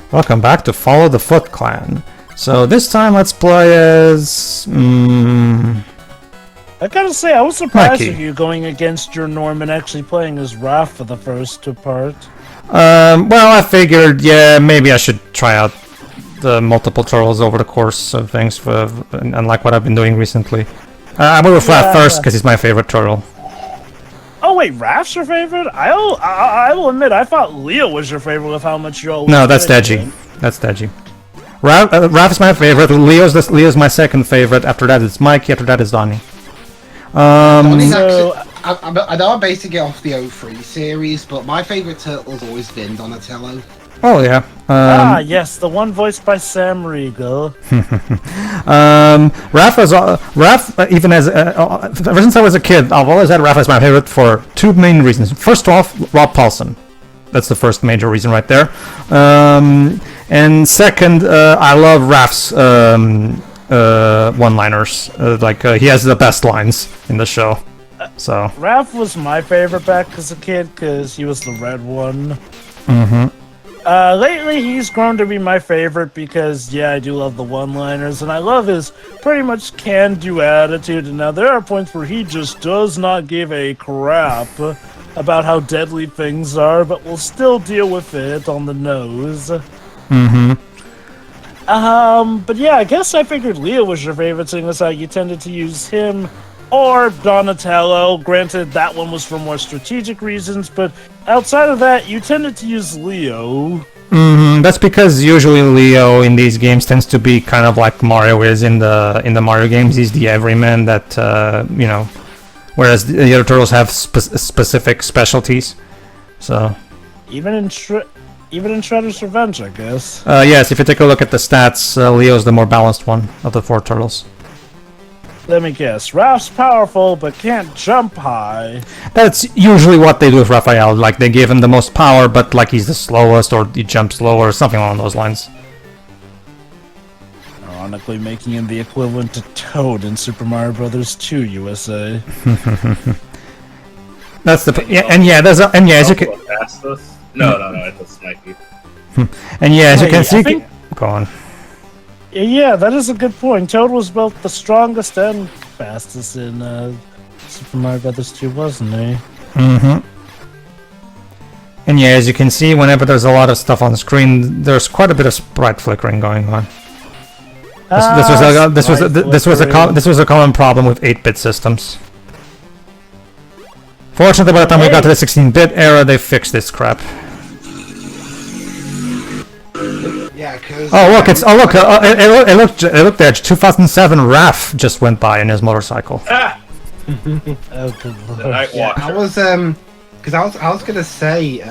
Welcome back to Follow the Foot Clan. So this time let's play as... I gotta say, I was surprised Mikey. with you going against your norm and actually playing as Raph for the first two parts. Well, I figured, yeah, maybe I should try out the multiple turtles over the course of things, unlike what I've been doing recently. I went with Raph first because he's my favorite turtle. Oh wait, Raph's your favorite? I will admit, I thought Leo was your favorite with how much you always No, that's played Deji. him. That's Deji. Raph's my favorite. Leo's my second favorite. After that it's Mikey. After that is Donnie. Donnie's So- actually, I know I'm basing it off the 03 series, but my favourite turtle's always been Donatello. Oh yeah. Yes, the one voiced by Sam Riegel. Raph, even as ever since I was a kid, I've always had Raph as my favorite for two main reasons. First off, Rob Paulson. That's the first major reason right there. And second, I love Raph's one-liners. He has the best lines in the show. So. Raph was my favorite back as a kid because he was the red one. Mm-hmm. Lately, he's grown to be my favorite because, yeah, I do love the one-liners, and I love his pretty much can-do attitude. And now there are points where he just does not give a crap about how deadly things are, but will still deal with it on the nose. Mm-hmm. But yeah, I guess I figured Leo was your favorite, seeing as how you tended to use him or Donatello. Granted, that one was for more strategic reasons, but outside of that, you tended to use Leo. Mm-hmm. That's because usually Leo in these games tends to be kind of like Mario is in the Mario games. He's the everyman that whereas the other turtles have specific specialties. So Even in Shredder's Revenge, I guess. yes, if you take a look at the stats, Leo's the more balanced one of the four turtles. Let me guess. Raph's powerful, but can't jump high. That's usually what they do with Raphael. Like they give him the most power, but like he's the slowest, or he jumps slower, or something along those lines. Ironically, making him the equivalent to Toad in Super Mario Bros. 2 USA. That's the as you can No, it's a Snipey. and yeah, as you Wait, can I see, think- go on. Yeah, that is a good point. Toad was both the strongest and fastest in Super Mario Bros. 2, wasn't he? Mm-hmm. And yeah, as you can see, whenever there's a lot of stuff on the screen, there's quite a bit of sprite flickering going on. This was a common problem with 8-bit systems. Fortunately, by the time we got to the 16-bit era, they fixed this crap. Yeah, because... It looked there. 2007 Raph just went by in his motorcycle. Ah! Oh, good lord. The Night Yeah, Watcher. I was gonna say,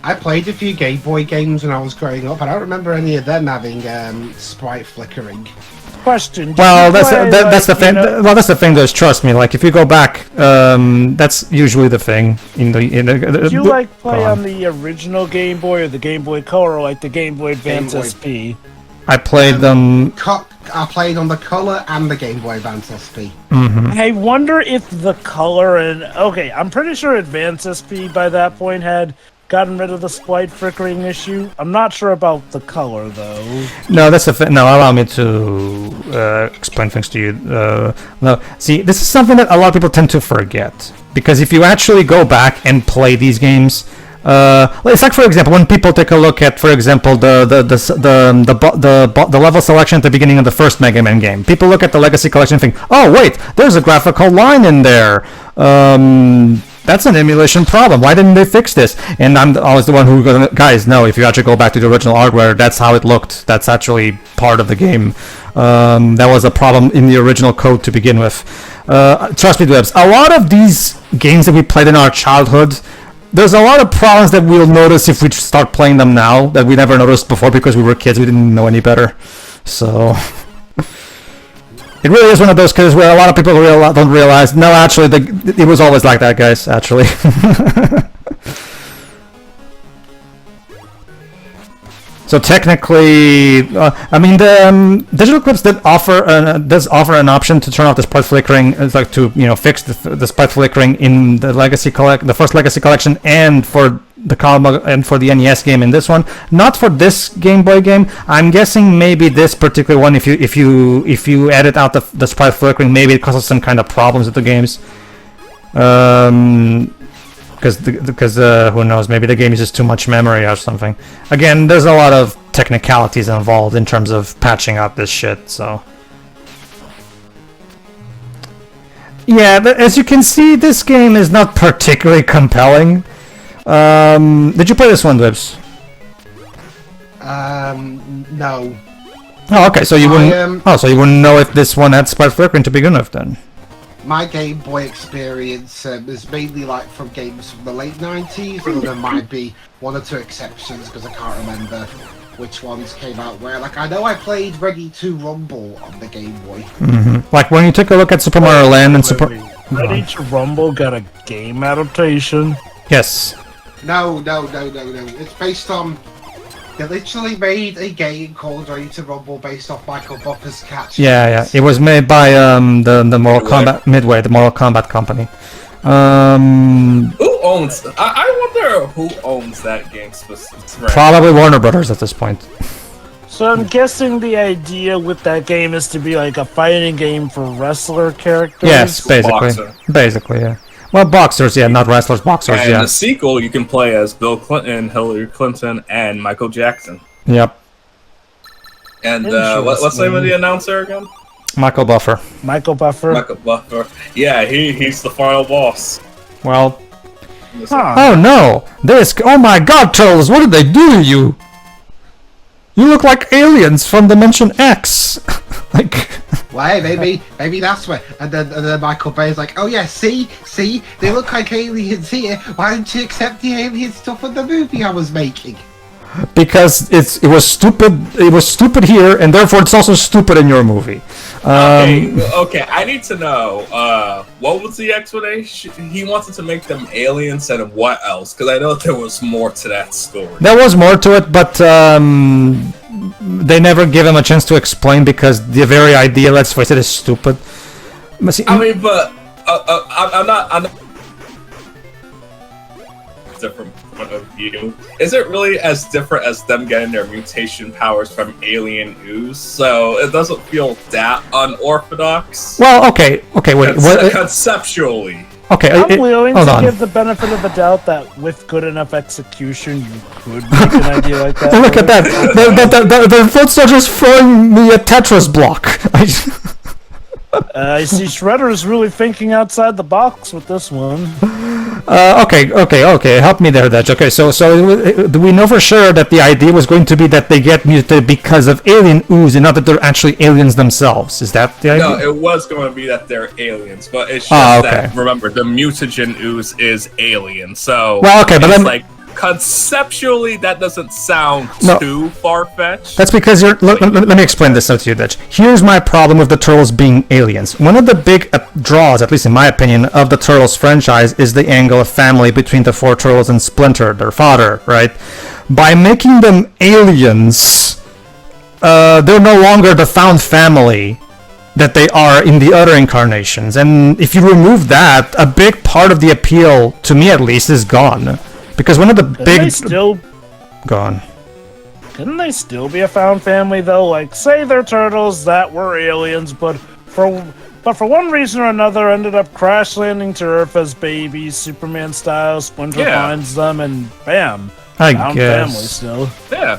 I played a few Game Boy games when I was growing up. I don't remember any of them having sprite flickering. Question. Well, that's the thing. Well, that's the thing. Though, trust me. Like, if you go back, that's usually the thing. Do you play on the original Game Boy or the Game Boy Color, or like the Game Boy Advance Game Boy. SP? I played them. I played on the Color and the Game Boy Advance SP. Mm-hmm. I wonder if the Color and I'm pretty sure Advance SP by that point had gotten rid of the sprite flickering issue. I'm not sure about the Color though. No, that's the thing. No, allow me to explain things to you. No, see, this is something that a lot of people tend to forget, because if you actually go back and play these games, it's like, for example, when people take a look at, for example, the level selection at the beginning of the first Mega Man game. People look at the Legacy Collection and think, "Oh, wait, there's a graphical line in there. That's an emulation problem. Why didn't they fix this?" And I'm always the one who goes, "Guys, no. If you actually go back to the original hardware, that's how it looked. That's actually part of the game. That was a problem in the original code to begin with." Trust me, Dwebs. A lot of these games that we played in our childhood, there's a lot of problems that we'll notice if we start playing them now that we never noticed before because we were kids. We didn't know any better. So it really is one of those cases where a lot of people don't realize. No, actually, it was always like that, guys. Actually. So technically, the digital clips does offer an option to turn off the sprite flickering. It's like to fix the sprite flickering in the the first Legacy Collection, and for the combo and for the NES game in this one. Not for this Game Boy game. I'm guessing maybe this particular one, if you edit out the sprite flickering, maybe it causes some kind of problems with the games. Because who knows, maybe the game uses too much memory or something. Again, there's a lot of technicalities involved in terms of patching out this shit, so... Yeah, as you can see, this game is not particularly compelling. Did you play this one, Dibs? No. Oh, okay, so you wouldn't... so you wouldn't know if this one had sprite flickering to begin with, then? My Game Boy experience is mainly like from games from the late 90s, although there might be one or two exceptions because I can't remember which ones came out where. Like, I know I played Ready to Rumble on the Game Boy. Like, when you take a look at Super Mario Land and Super... Ready to Rumble got a game adaptation? Yes. No. It's based on... They literally made a game called Ready to Rumble based off Michael Buffer's catch. Yeah. It was made by the Mortal Kombat... Midway, the Mortal Kombat company. Who owns... I wonder who owns that game specifically. Probably Warner Brothers at this point. So I'm guessing the idea with that game is to be like a fighting game for wrestler characters? Yes, basically. Boxer. Basically, yeah. Well, boxers, yeah, not wrestlers, boxers, And yeah. the sequel, you can play as Bill Clinton, Hillary Clinton, and Michael Jackson. Yep. And what's the name of the announcer again? Michael Buffer. Michael Buffer? Michael Buffer. Yeah, he's the final boss. Well... Huh. Oh no! Oh my god, Turtles, what did they do to you? You look like aliens from Dimension X! Like... Well, hey, maybe that's where. And then Michael Bay's like, oh yeah, see, they look like aliens here. Why didn't you accept the alien stuff in the movie I was making? Because it was stupid. It was stupid here, and therefore it's also stupid in your movie. Okay, I need to know, what was the explanation? He wanted to make them aliens, and what else? Because I know there was more to that story. There was more to it, but they never give him a chance to explain because the very idea, let's face it, is stupid. See, I mean, but I'm not different point of view. Is it really as different as them getting their mutation powers from alien ooze? So it doesn't feel that unorthodox. Well, okay, wait. Conceptually. Okay, I'm willing to on. give the benefit of the doubt that with good enough execution, you could make an idea like that. Look at that! The foot soldiers throwing me a Tetris block. I see Shredder's really thinking outside the box with this one. Okay. Help me there, Dutch. Okay, so do we know for sure that the idea was going to be that they get mutated because of alien ooze and not that they're actually aliens themselves? Is that the idea? No, it was going to be that they're aliens, but it's just that, remember, the mutagen ooze is alien, so... Well, okay, but it's then... like, conceptually, that doesn't sound too far-fetched. That's because let me explain this to you, Dutch. Here's my problem with the Turtles being aliens. One of the big draws, at least in my opinion, of the Turtles franchise is the angle of family between the four Turtles and Splinter, their father, right? By making them aliens, they're no longer the found family that they are in the other incarnations. And if you remove that, a big part of the appeal, to me at least, is gone. Because one of the big... Gone. Couldn't they still be a found family, though? Like, say they're turtles that were aliens, but for one reason or another ended up crash landing to Earth as babies, Superman style. Splinter finds them, and bam, found family still. Yeah,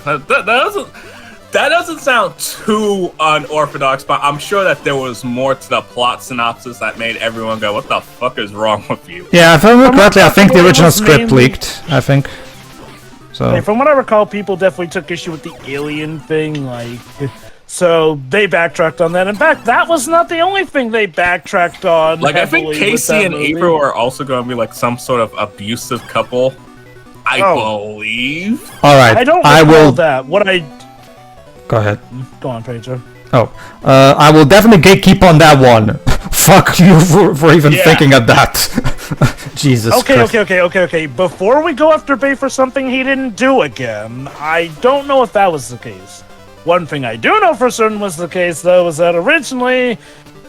that doesn't sound too unorthodox, but I'm sure that there was more to the plot synopsis that made everyone go, what the fuck is wrong with you? Yeah, if I remember correctly, I think the original script leaked, I think. So. Hey, from what I recall, people definitely took issue with the alien thing, like... So they backtracked on that. In fact, that was not the only thing they backtracked on. Like, I think Casey and April are also going to be like some sort of abusive couple. I believe. All right, I don't recall that. What I... Go ahead. Go on, Pedro. I will definitely gatekeep on that one. Fuck you for even thinking of that. Jesus Christ. Okay. Before we go after Bay for something he didn't do again, I don't know if that was the case. One thing I do know for certain was the case, though, was that originally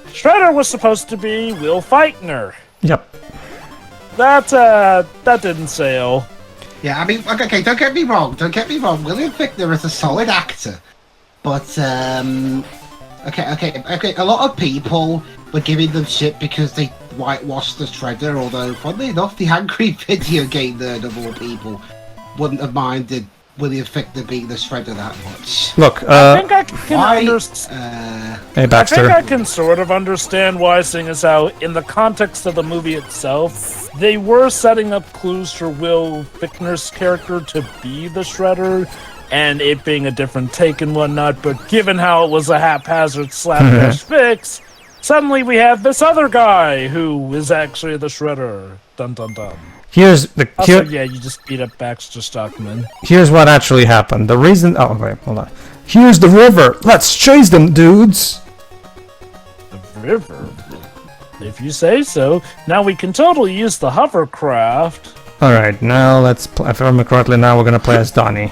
Shredder was supposed to be Will Feitner. Yep. That didn't sail. Yeah, I mean, okay, don't get me wrong. William Fichtner is a solid actor, but okay. A lot of people were giving them shit because they whitewashed the Shredder. Although, funnily enough, the Angry Video Game nerd of all people wouldn't have minded William Fichtner being the Shredder that much. Look, I think I can understand. hey I Baxter. think I can sort of understand why, seeing as how, in the context of the movie itself, they were setting up clues for Will Fichtner's character to be the Shredder, and it being a different take and whatnot, but given how it was a haphazard slapdash fix, suddenly we have this other guy who is actually the Shredder. Dun dun dun. Here's the Also, yeah, you just beat up Baxter Stockman. Here's what actually happened. The reason. Oh, wait, hold on. Here's the river. Let's chase them, dudes. The river? If you say so. Now we can totally use the hovercraft. All right, now let's. If I remember correctly, now we're gonna play as Donnie.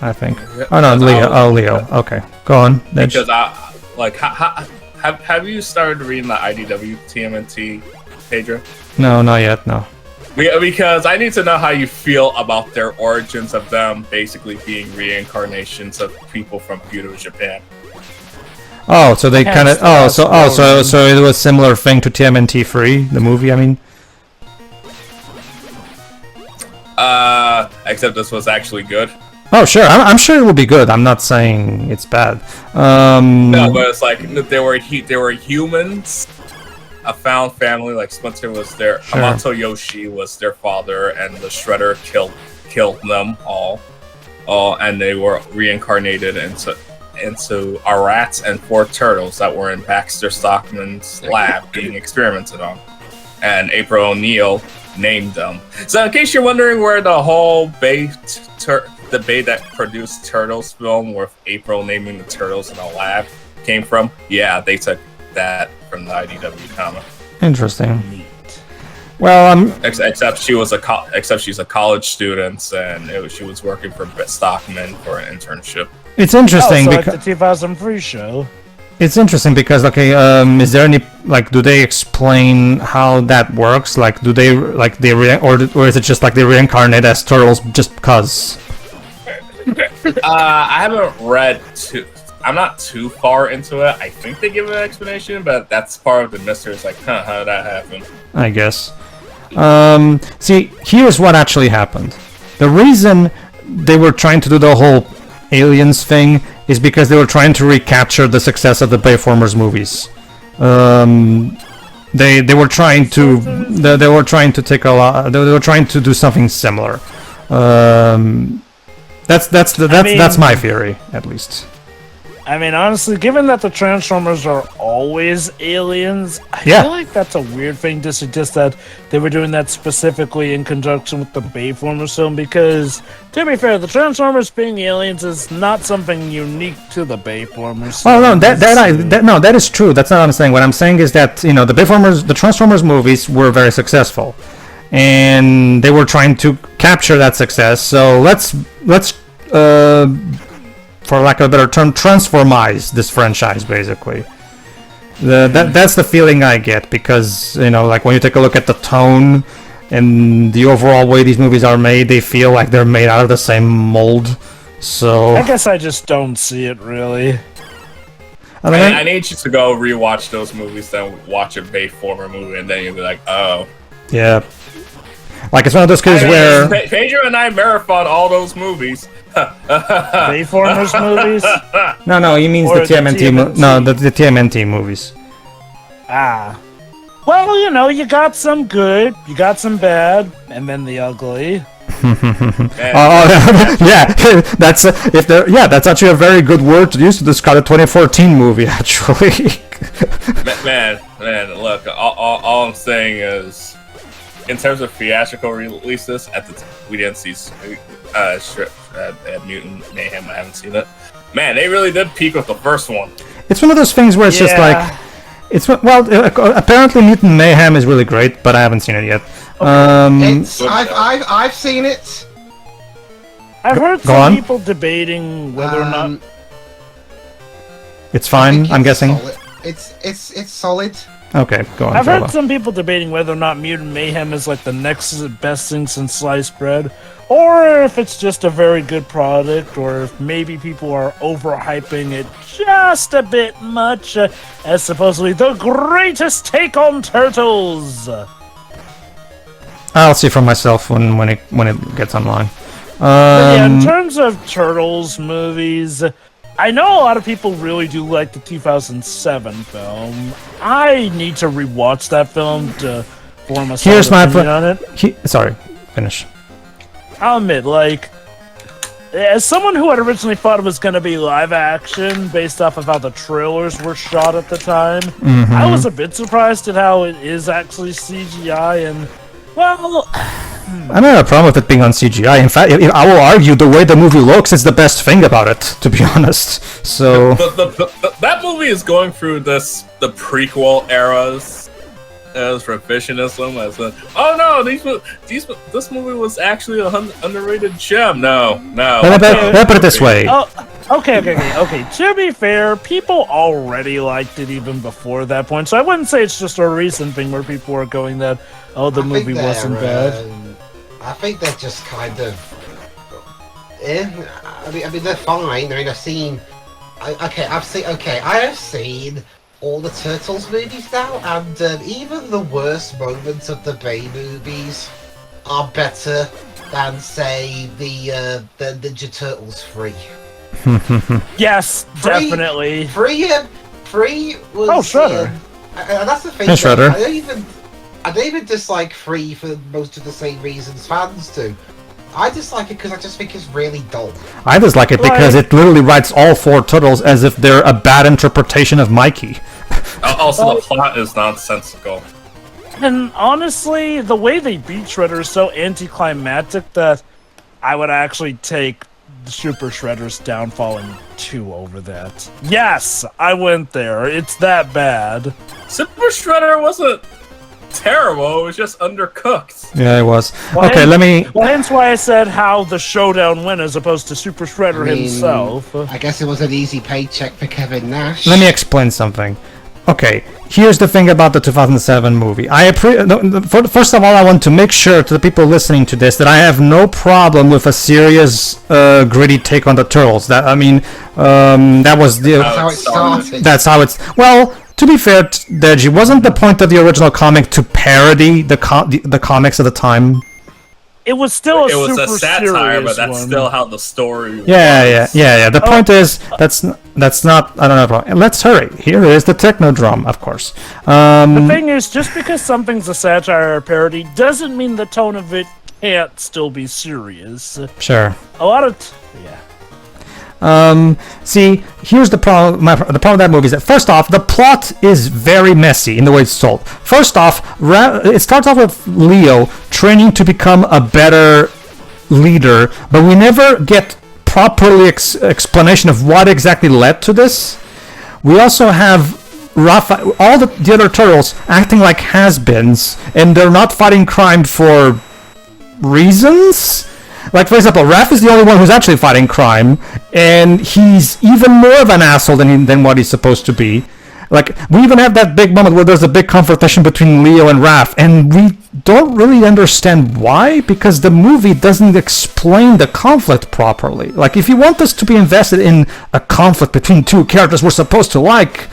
I think. Oh no, Leo. Oh, Leo. Okay, go on. Because have you started reading the IDW TMNT, Pedro? No, not yet. No. Because I need to know how you feel about their origins of them basically being reincarnations of people from feudal Japan. Oh, so they kind of. So it was similar thing to TMNT Free, the movie. I mean. Except this was actually good. Oh, sure. I'm sure it will be good. I'm not saying it's bad. No, but it's like they were humans. A found family, like Splinter was their, Sure. Amato Yoshi was their father, and the Shredder killed them all, and they were reincarnated into a rats and 4 turtles that were in Baxter Stockman's lab being experimented on, and April O'Neil named them. So in case you're wondering where the whole the Bay that produced Turtles film with April naming the turtles in a lab came from, yeah, they took that from the IDW comic. Interesting. Well, except she's a college student, and she was working for Stockman for an internship. it's interesting Like because the 2003 show. it's interesting because is there any do they explain how that works? Like, do they or is it just like they reincarnate as turtles just because? I haven't read I'm not too far into it. I think they give an explanation, but that's part of the mystery. It's like, how did that happen? I guess. See, here's what actually happened. The reason they were trying to do the whole aliens thing is because they were trying to recapture the success of the Bayformers movies. They were trying to take a lot. They were trying to do something similar. That's my theory, at least. I mean, honestly, given that the Transformers are always aliens, I feel like that's a weird thing to suggest that they were doing that specifically in conjunction with the Bayformers film, because, to be fair, the Transformers being aliens is not something unique to the Bayformers. Oh no, that is true. That's not what I'm saying. What I'm saying is that the Transformers movies were very successful, and they were trying to capture that success. So let's for lack of a better term, transformize this franchise, basically. That's the feeling I get, because, like when you take a look at the tone and the overall way these movies are made, they feel like they're made out of the same mold. So I guess I just don't see it, really. I need you to go rewatch those movies, then watch a Bayformer movie, and then you'll be like, oh. Yeah. Like, it's one of those cases where... Pedro and I marathon all those movies. Bayformers movies? No, he means the TMNT. The TMNT movies. Ah. Well, you got some good, you got some bad, and then the ugly. Yeah, that's actually a very good word to use to describe the 2014 movie, actually. man, look, all I'm saying is, in terms of theatrical releases, we didn't see Mutant Mayhem. I haven't seen it. Man, they really did peak with the first one. It's one of those things where it's just like, apparently Mutant Mayhem is really great, but I haven't seen it yet. I've seen it. I've heard some people debating whether or not it's fine. I'm guessing solid. It's solid. Okay, go on, I've Java. heard some people debating whether or not Mutant Mayhem is like the next best thing since sliced bread, or if it's just a very good product, or if maybe people are overhyping it just a bit much, as supposedly the greatest take on Turtles. I'll see for myself when it gets online. But yeah, in terms of Turtles movies, I know a lot of people really do like the 2007 film. I need to rewatch that film to form a Here's my opinion on it. Sorry, finish. I'll admit, like, as someone who had originally thought it was going to be live action based off of how the trailers were shot at the time, I was a bit surprised at how it is actually CGI, and, well, I don't have a problem with it being on CGI. In fact, I will argue the way the movie looks is the best thing about it, to be honest. So that movie is going through the prequel eras as revisionism. Oh no, this movie was actually an underrated gem. No. Let me put it this way. oh, okay. To be fair, people already liked it even before that point, so I wouldn't say it's just a recent thing where people are going that, oh, the movie wasn't bad. I think they're just kind of. I mean, they're fine. I mean, I've seen. I have seen all the Turtles movies now, and even the worst moments of the Bay movies are better than, say, the Ninja Turtles 3. Yes, definitely. 3 was. Oh, Shredder. And that's the thing. Yeah, Shredder. I don't even dislike 3 for most of the same reasons fans do. I dislike it because I just think it's really dull. I dislike it because it literally writes all 4 Turtles as if they're a bad interpretation of Mikey. Also, the plot is nonsensical. And honestly, the way they beat Shredder is so anticlimactic that I would actually take Super Shredder's downfall in 2 over that. Yes, I went there. It's that bad. Super Shredder wasn't terrible, it was just undercooked. Yeah, it was. Well, Okay, let me... Well, hence why I said how the showdown went as opposed to Super Shredder himself. I guess it was an easy paycheck for Kevin Nash. Let me explain something. Okay, here's the thing about the 2007 movie. First of all, I want to make sure to the people listening to this that I have no problem with a serious, gritty take on the Turtles. That was the... That's how it started. That's how it's... Well, to be fair, Deji, wasn't the point of the original comic to parody the comics at the time? It was still It was a super satire, but serious that's one. still how the story was. Yeah. The point is, that's not... I don't know. Let's hurry. Here is the Technodrome, of course. The thing is, just because something's a satire or parody doesn't mean the tone of it can't still be serious. Sure. A lot of... yeah. See, here's the problem. The problem with that movie is that, first off, the plot is very messy in the way it's told. First off, it starts off with Leo training to become a better leader, but we never get properly explanation of what exactly led to this. We also have all the other turtles acting like has-beens, and they're not fighting crime for reasons. Like, for example, Raph is the only one who's actually fighting crime, and he's even more of an asshole than what he's supposed to be. Like, we even have that big moment where there's a big confrontation between Leo and Raph, and we don't really understand why, because the movie doesn't explain the conflict properly. Like, if you want us to be invested in a conflict between 2 characters we're supposed to like,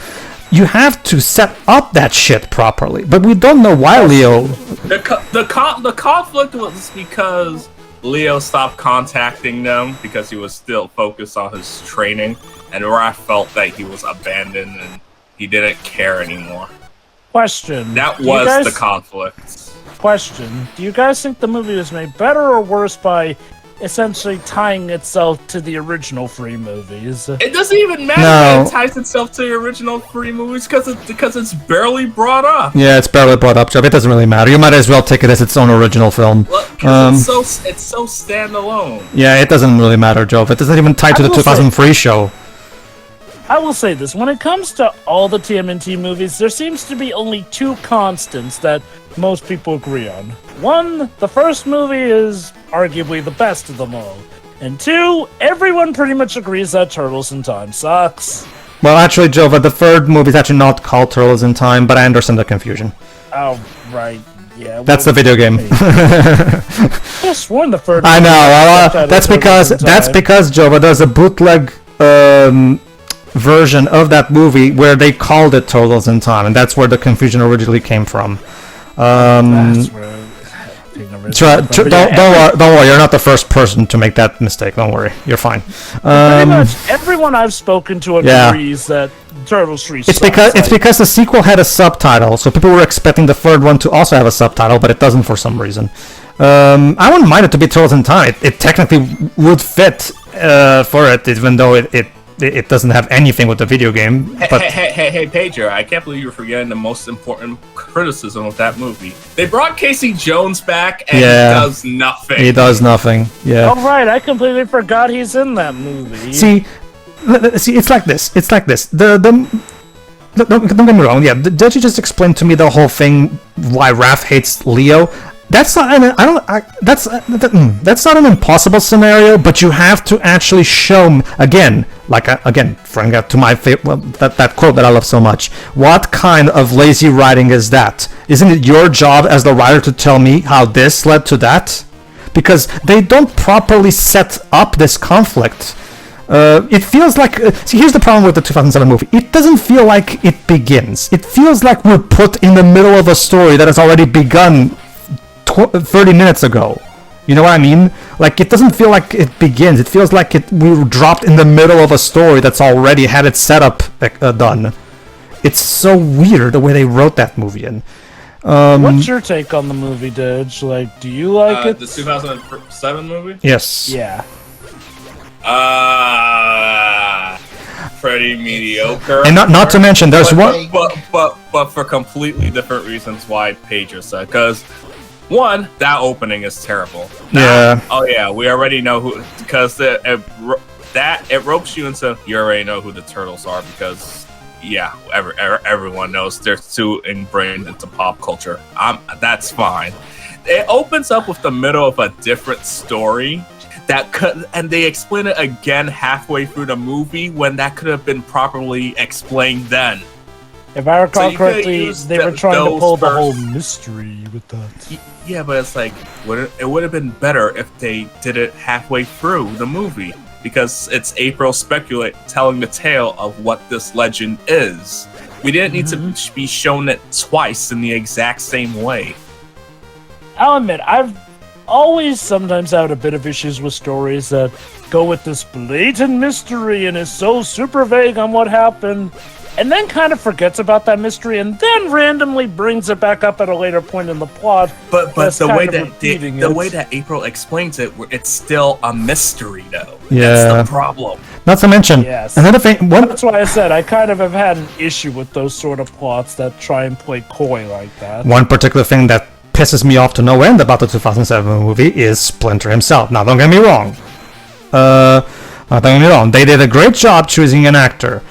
you have to set up that shit properly. But we don't know why Leo... The conflict was because Leo stopped contacting them because he was still focused on his training, and Raph felt that he was abandoned and he didn't care anymore. Question. That was the conflict. Question. Do you guys think the movie was made better or worse by essentially tying itself to the original 3 movies? It doesn't even matter that it ties itself to the original 3 movies because it's barely brought up. Yeah, it's barely brought up, Jeff. It doesn't really matter. You might as well take it as its own original film. It's so standalone. Yeah, it doesn't really matter, Joe. It doesn't even tie to the 2003 show. I will say this. When it comes to all the TMNT movies, there seems to be only 2 constants that most people agree on. 1, the first movie is arguably the best of them all. And 2, everyone pretty much agrees that Turtles in Time sucks. Well, actually, Jova, the third movie is actually not called Turtles in Time, but I understand the confusion. Oh, right. Yeah. That's the video game. I just sworn the third. I know. That's because Jova, there's a bootleg version of that movie where they called it Turtles in Time, and that's where the confusion originally came from. That's where Don't worry, you're not the first person to make that mistake. Don't worry, you're fine. Pretty much everyone I've spoken to agrees that Turtles 3 sucks. It's because the sequel had a subtitle, so people were expecting the third one to also have a subtitle, but it doesn't for some reason. I wouldn't mind it to be Turtles in Time. It technically would fit for it, even though it doesn't have anything with the video game. But Hey, Pedro, I can't believe you're forgetting the most important criticism of that movie. They brought Casey Jones back, and he does nothing. He does nothing, yeah. Oh, right, I completely forgot he's in that movie. See, it's like this. Don't get me wrong, did you just explain to me the whole thing, why Raph hates Leo? That's not that's not an impossible scenario, but you have to actually show again, throwing out to my that quote that I love so much. What kind of lazy writing is that? Isn't it your job as the writer to tell me how this led to that? Because they don't properly set up this conflict. It feels like see, here's the problem with the 2007 movie. It doesn't feel like it begins. It feels like we're put in the middle of a story that has already begun 30 minutes ago. You know what I mean? Like, it doesn't feel like it begins. It feels like we were dropped in the middle of a story that's already had its setup done. It's so weird the way they wrote that movie in. What's your take on the movie, Dej? Like, do you like it? The 2007 movie? Yes. Yeah. Pretty mediocre. And not to mention, there's one. But for completely different reasons why Pedro said. Because one, that opening is terrible. Yeah. Oh yeah, we already know who, because it ropes you into, you already know who the turtles are, because everyone knows they're too ingrained into pop culture. That's fine. It opens up with the middle of a different story and they explain it again halfway through the movie when that could have been properly explained then. If I recall correctly, they were trying to pull the whole mystery with that. Yeah, but it's like, it would have been better if they did it halfway through the movie, because it's April telling the tale of what this legend is. We didn't need to be shown it twice in the exact same way. I'll admit, I've always sometimes had a bit of issues with stories that go with this blatant mystery and is so super vague on what happened, and then kind of forgets about that mystery and then randomly brings it back up at a later point in the plot. But the way that April explains it, it's still a mystery, though. Yeah. That's the problem. Not to mention, another thing. That's why I said I kind of have had an issue with those sort of plots that try and play coy like that. One particular thing that pisses me off to no end about the 2007 movie is Splinter himself. Now, don't get me wrong. They did a great job choosing an actor.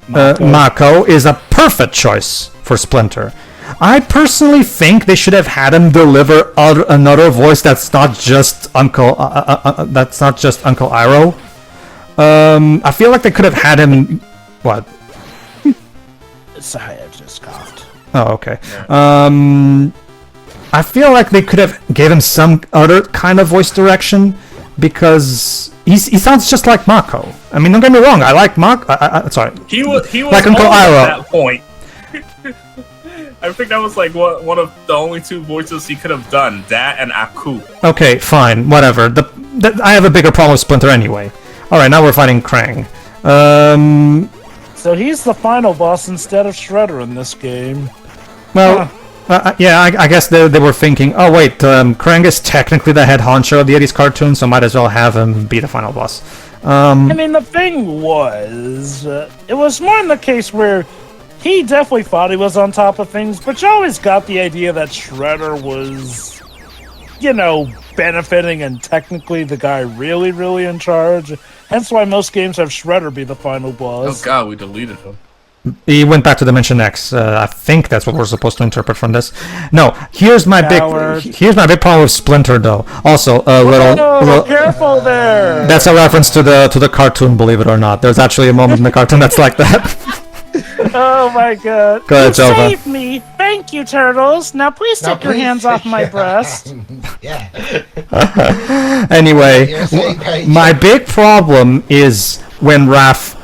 Mako is a perfect choice for Splinter. I personally think they should have had him deliver another voice that's not just Uncle Iroh. I feel like they could have had him. What? Sorry, I just coughed. Oh, okay. I feel like they could have gave him some other kind of voice direction, because he sounds just like Mako. I mean, don't get me wrong. I like Mako. Sorry. He was like Uncle Iroh at that point. I think that was like one of the only two voices he could have done. That and Aku. Okay, fine, whatever. I have a bigger problem with Splinter anyway. All right, now we're fighting Krang. So he's the final boss instead of Shredder in this game. Well, I guess they were thinking, oh wait, Krang is technically the head honcho of the 80s cartoon, so might as well have him be the final boss. I mean, the thing was, it was more in the case where he definitely thought he was on top of things, but you always got the idea that Shredder was, benefiting and technically the guy really, really in charge. Hence why most games have Shredder be the final boss. Oh god, we deleted him. He went back to Dimension X. I think that's what we're supposed to interpret from this. No, here's my big problem with Splinter, though. Also, Careful there. That's a reference to the cartoon, believe it or not. There's actually a moment in the cartoon that's like that. Oh my god. Go ahead, Jova. Save me. Thank you, turtles. Now please take your hands off my breast. Yeah. Anyway, my big problem is when Raph...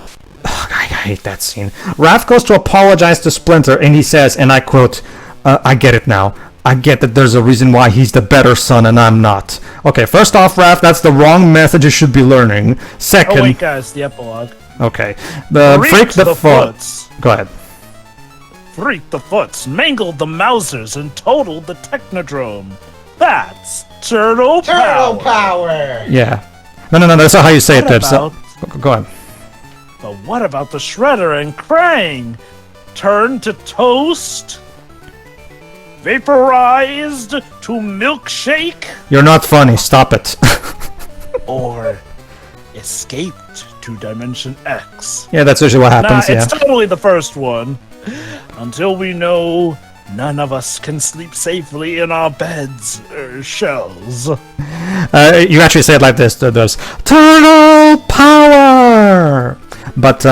I hate that scene. Raph goes to apologize to Splinter, and he says, and I quote, I get it now. I get that there's a reason why he's the better son and I'm not. Okay, first off, Raph, that's the wrong message you should be learning. Second... Oh wait, guys, the epilogue. Okay. Freak the Foots. Go ahead. Freak the Foots mangled the Mousers and totaled the Technodrome. That's Turtle Power. Yeah. No, that's not how you say it, Deb. So, go ahead. But what about the Shredder and Krang? Turned to toast? Vaporized to milkshake? You're not funny. Stop it. Or escaped to Dimension X? Yeah, that's usually what happens, It's totally the first one. Until we know, none of us can sleep safely in our beds or shells. You actually say it like this. There's Turtle Power! But,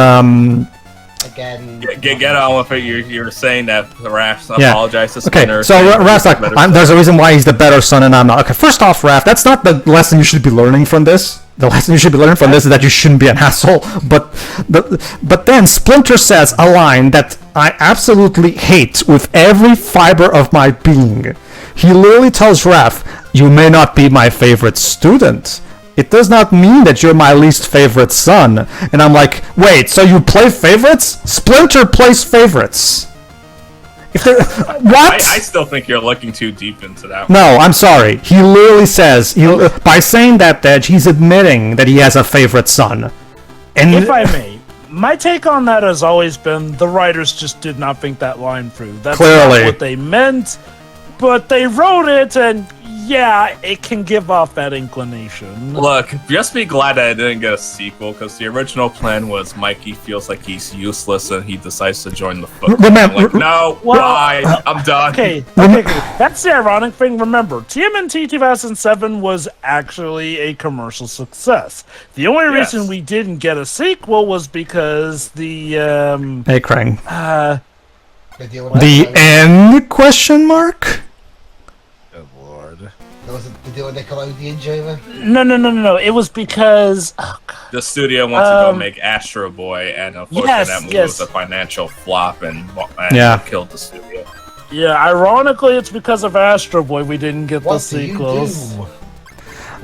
Again... Get on with it. You're saying that Raph apologized to Splinter. Okay, so Raph's like, there's a reason why he's the better son and I'm not. Okay, first off, Raph, that's not the lesson you should be learning from this. The lesson you should be learning from this is that you shouldn't be an asshole. But then Splinter says a line that I absolutely hate with every fiber of my being. He literally tells Raph, "You may not be my favorite student. It does not mean that you're my least favorite son." And I'm like, wait, so you play favorites? Splinter plays favorites. What? I still think you're looking too deep into that. No, I'm sorry. He literally says, by saying that, Dej, he's admitting that he has a favorite son. And if I may, my take on that has always been the writers just did not think that line through. That's clearly not what they meant, but they wrote it, and yeah, it can give off that inclination. Look, just be glad that it didn't get a sequel, because the original plan was Mikey feels like he's useless and he decides to join the Foot. No, bye, I'm done. Okay. That's the ironic thing. Remember, TMNT 2007 was actually a commercial success. The only reason we didn't get a sequel was because the Hey, Krang. The end question mark? Was it the deal with Nickelodeon, Jova? No. It was because the studio wants to go make Astro Boy, and unfortunately that movie was a financial flop and killed the studio. Yeah, ironically, it's because of Astro Boy we didn't get the sequels.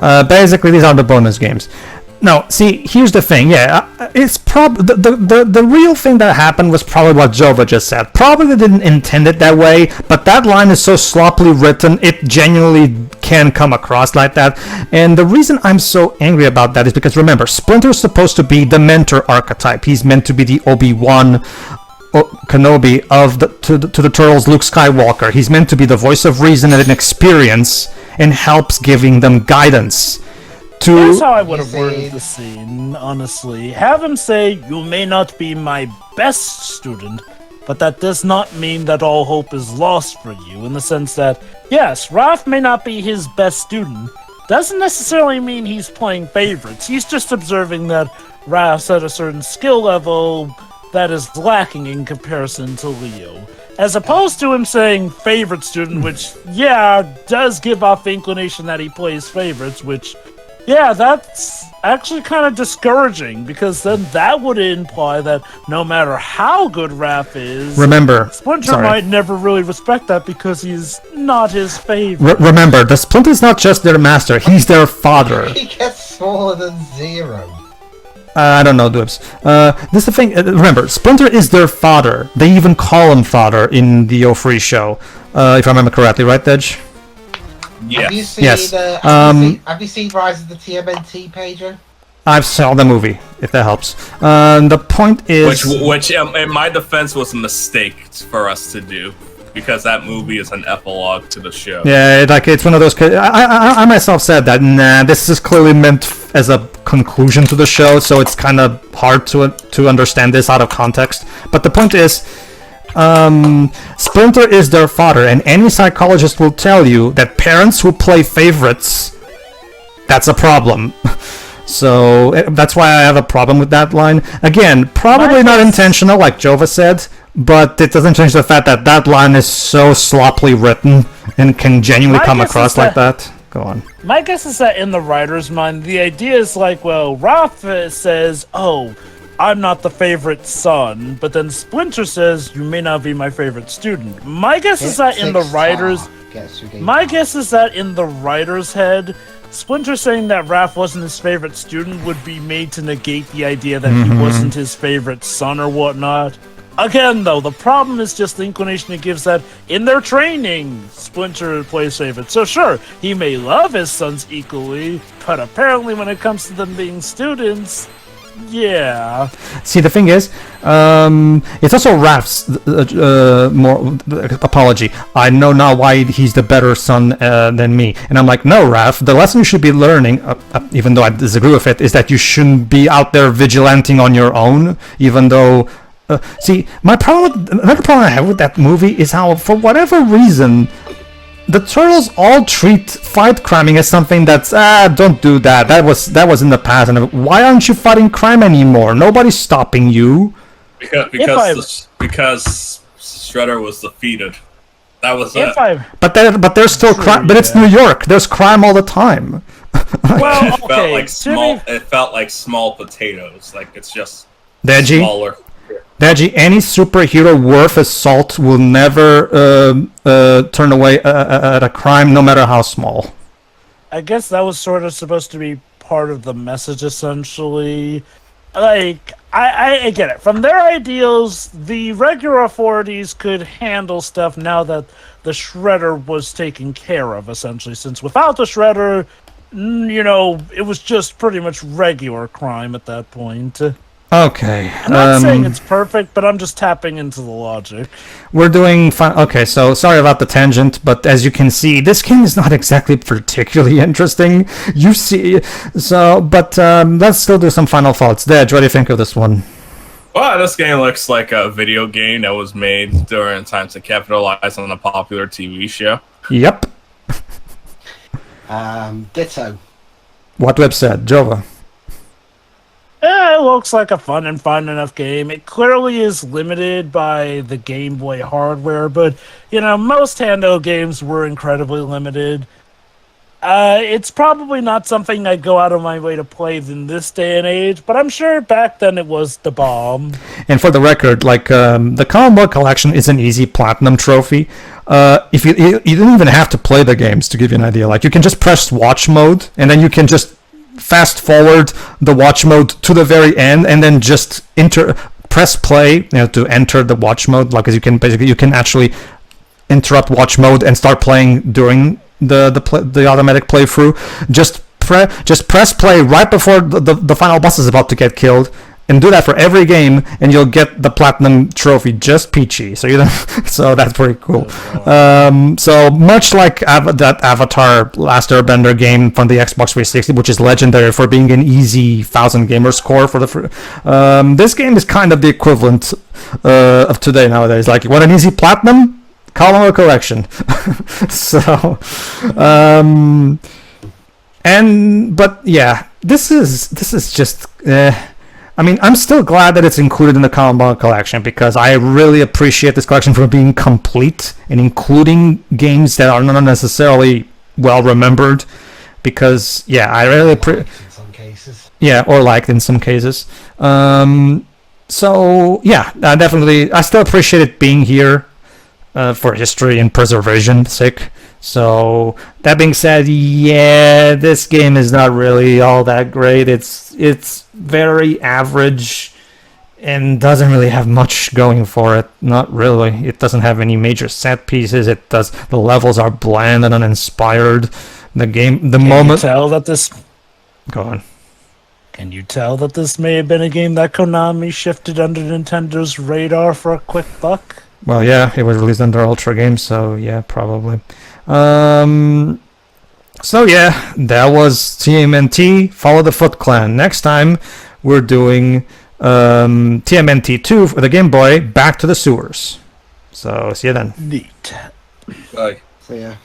Basically, these are the bonus games. No, see, here's the thing. Yeah, it's the real thing that happened was probably what Jova just said. Probably they didn't intend it that way, but that line is so sloppily written, it genuinely can come across like that. And the reason I'm so angry about that is because, remember, Splinter's supposed to be the mentor archetype. He's meant to be the Obi-Wan Kenobi to the Turtles, Luke Skywalker. He's meant to be the voice of reason and experience and helps giving them guidance. That's how I would have worded the scene, honestly. Have him say, "You may not be my best student, but that does not mean that all hope is lost for you," in the sense that, yes, Raph may not be his best student, doesn't necessarily mean he's playing favorites. He's just observing that Raph's at a certain skill level that is lacking in comparison to Leo. As opposed to him saying favorite student, which, does give off the inclination that he plays favorites, which... yeah, that's actually kind of discouraging, because then that would imply that no matter how good Raph is, Splinter might never really respect that because he's not his favorite. Remember, the Splinter's not just their master, he's their father. He gets smaller than zero. I don't know, Dibs. This is the thing, remember, Splinter is their father. They even call him father in the O3 show, if I remember correctly, right, Dej? Yes. Have you seen Rise of the TMNT, Pedro? I've saw the movie, if that helps. The point is... Which in my defense, was a mistake for us to do, because that movie is an epilogue to the show. Yeah, it's one of those... I myself said that, this is clearly meant as a conclusion to the show, so it's kind of hard to understand this out of context. But the point is, Splinter is their father, and any psychologist will tell you that parents who play favorites, that's a problem. So that's why I have a problem with that line. Again, probably not intentional, like Jova said, but it doesn't change the fact that that line is so sloppily written and can genuinely come across like that. Go on. My guess is that in the writer's mind, the idea is like, well, Raph says, oh, I'm not the favorite son, but then Splinter says, you may not be my favorite student. My guess is that in the writer's head, Splinter saying that Raph wasn't his favorite student would be made to negate the idea that he wasn't his favorite son or whatnot. Again, though, the problem is just the inclination it gives that in their training, Splinter plays favorite. So sure, he may love his sons equally, but apparently when it comes to them being students, yeah. See, the thing is, it's also Raph's more apology. I know now why he's the better son than me, and I'm like, no, Raph. The lesson you should be learning, even though I disagree with it, is that you shouldn't be out there vigilanting on your own. Even though, see, another problem I have with that movie is how, for whatever reason, the Turtles all treat fight criming as something that's don't do that. That was in the past. And why aren't you fighting crime anymore? Nobody's stopping you. Because Shredder was defeated. That was it. But there's still crime. But it's New York. There's crime all the time. Well, okay. It felt like small potatoes. Like it's just smaller. Deji, any superhero worth his salt will never turn away at a crime, no matter how small. I guess that was sort of supposed to be part of the message, essentially. Like, I get it. From their ideals, the regular authorities could handle stuff now that the Shredder was taken care of, essentially. Since without the Shredder, you know, it was just pretty much regular crime at that point. Okay. I'm not saying it's perfect, but I'm just tapping into the logic. We're doing fine. Okay, so sorry about the tangent, but as you can see, this game is not exactly particularly interesting. You see, so, but let's still do some final thoughts. Dej, what do you think of this one? Well, this game looks like a video game that was made during times to capitalize on a popular TV show. Yep. Ditto. What Web said, Jova. It looks like a fun enough game. It clearly is limited by the Game Boy hardware, but, you know, most handheld games were incredibly limited. It's probably not something I'd go out of my way to play in this day and age, but I'm sure back then it was the bomb. And for the record, like, the Common Boy Collection is an easy platinum trophy. If you don't even have to play the games, to give you an idea. Like, you can just press watch mode, and then you can just fast forward the watch mode to the very end, and then just press play, to enter the watch mode. Like, as you can actually interrupt watch mode and start playing during the automatic playthrough. Just press play right before the final boss is about to get killed, and do that for every game, and you'll get the platinum trophy just peachy. So so that's pretty cool. So much like that Avatar Last Airbender game from the Xbox 360, which is legendary for being an easy 1,000 gamer score for this game is kind of the equivalent of today nowadays. Like, you want an easy platinum? Column Collection. So, but yeah, this is just. I mean, I'm still glad that it's included in the Common Boy Collection, because I really appreciate this collection for being complete and including games that are not necessarily well remembered. Because I really in some cases. Yeah, or liked in some cases. So yeah, I still appreciate it being here for history and preservation's sake. So that being said, yeah, this game is not really all that great. It's very average and doesn't really have much going for it. Not really. It doesn't have any major set pieces. The levels are bland and uninspired. Can you tell that this? Go on. Can you tell that this may have been a game that Konami shifted under Nintendo's radar for a quick buck? Well, yeah, it was released under Ultra Games, so yeah, probably. So yeah, that was TMNT. Follow the Foot Clan. Next time, we're doing TMNT 2 for the Game Boy. Back to the Sewers. So see you then. Neat. Bye. So yeah.